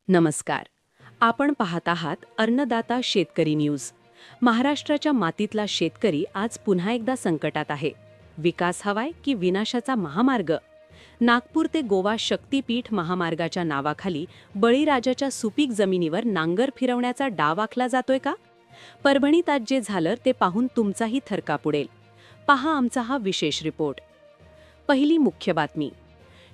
नमस्कार. आपण पाहत आहात अन्नदाता शेतकरी न्यूज. महाराष्ट्राच्या मातीतला शेतकरी आज पुन्हा एकदा संकटात आहे. विकास हवाय की विनाशाचा महामार्ग? नागपूर ते गोवा शक्तीपीठ महामार्गाच्या नावाखाली बळीराजाच्या सुपीक जमिनीवर नांगर फिरवण्याचा डाव आखला जातोय का? परभणीत आज जे झालं ते पाहून तुमचाही थरकाप उडेल. पहा आमचा हा विशेष रिपोर्ट. पहिली मुख्य बातमी.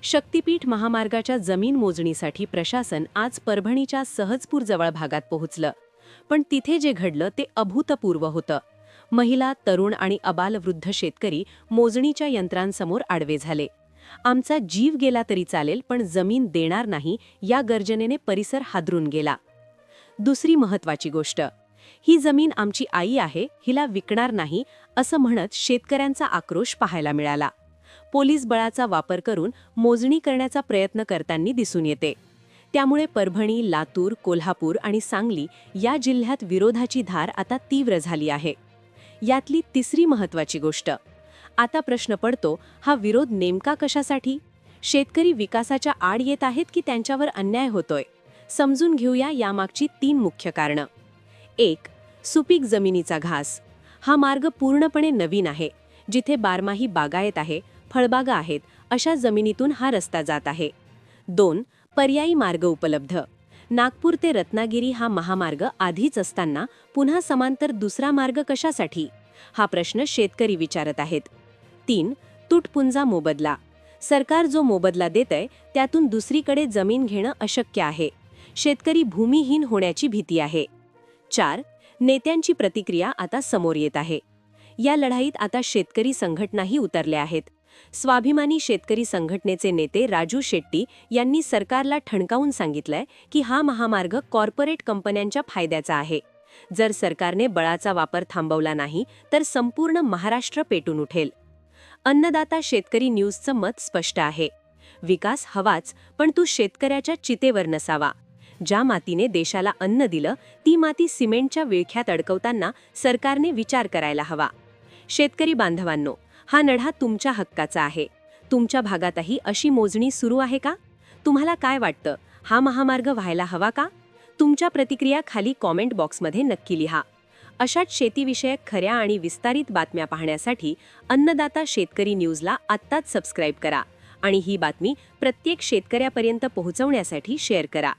शक्तीपीठ महामार्गाच्या जमीन मोजणीसाठी प्रशासन आज परभणीच्या सहजपूर जवळ भागात पोहोचलं. पण तिथे जे घडलं ते अभूतपूर्व होतं. महिला, तरुण आणि अबालवृद्ध शेतकरी मोजणीच्या यंत्रांसमोर आडवे झाले. आमचा जीव गेला तरी चालेल, पण जमीन देणार नाही या गर्जनेने परिसर हादरून गेला. दुसरी महत्त्वाची गोष्ट, ही जमीन आमची आई आहे, हिला विकणार नाही असं म्हणत शेतकऱ्यांचा आक्रोश पाहायला मिळाला. पोलीस बळाचा वापर करून मोजणी करण्याचा प्रयत्न करताना दिसून येते. त्यामुळे परभणी, लातूर, कोल्हापूर आणि सांगली या जिल्ह्यात विरोधाची धार आता तीव्र झाली आहे. यातली तिसरी महत्त्वाची गोष्ट, आता प्रश्न पडतो, हा विरोध नेमका कशासाठी? शेतकरी विकासाच्या आड येत आहेत की त्यांच्यावर अन्याय होतोय? समजून घेऊया यामागची 3 मुख्य कारणं. 1. सुपीक जमिनीचा घास. हा मार्ग पूर्णपणे नवीन आहे. जिथे बारमाही बागायत आहे, फळबागा आहेत, अशा जमिनीतून हा रस्ता जात आहे. 2. पर्यायी मार्ग उपलब्ध. नागपूर ते रत्नागिरी हा महामार्ग आधीच असताना पुन्हा समांतर दुसरा मार्ग कशासाठी? हा प्रश्न शेतकरी विचारत आहेत. 3. तुटपुंजा मोबदला. सरकार जो मोबदला देतंय त्यातून दुसरीकडे जमीन घेणं अशक्य आहे. शेतकरी भूमिहीन होण्याची भीती आहे. 4. नेत्यांची प्रतिक्रिया आता समोर येत आहे. या लढाईत आता शेतकरी संघटनाही उतरल्या आहेत. स्वाभिमानी शेतकरी संघटनेचे नेते राजू शेट्टी यांनी सरकारला ठणकावून सांगितलंय की हा महामार्ग कॉर्पोरेट कंपन्यांच्या फायद्याचा आहे. जर सरकारने बळाचा वापर थांबवला नाही तर संपूर्ण महाराष्ट्र पेटून उठेल. अन्नदाता शेतकरी न्यूजचं मत स्पष्ट आहे. विकास हवाच, पण तो शेतकऱ्याच्या चितेवर नसावा. ज्या मातीने देशाला अन्न दिलं ती माती सिमेंटच्या विळख्यात अडकवताना सरकारने विचार करायला हवा. शेतकरी बांधवांनो, हा लढा तुमच्या हक्काचा आहे. तुमच्या भागातही अशी मोजणी सुरू आहे का? तुम्हाला काय वाटतं, हा महामार्ग व्हायला हवा का? तुमच्या प्रतिक्रिया खाली कॉमेंट बॉक्समध्ये नक्की लिहा. अशाच शेतीविषयक खऱ्या आणि विस्तारित बातम्या पाहण्यासाठी अन्नदाता शेतकरी न्यूजला आत्ताच सबस्क्राईब करा आणि ही बातमी प्रत्येक शेतकऱ्यापर्यंत पोहोचवण्यासाठी शेअर करा.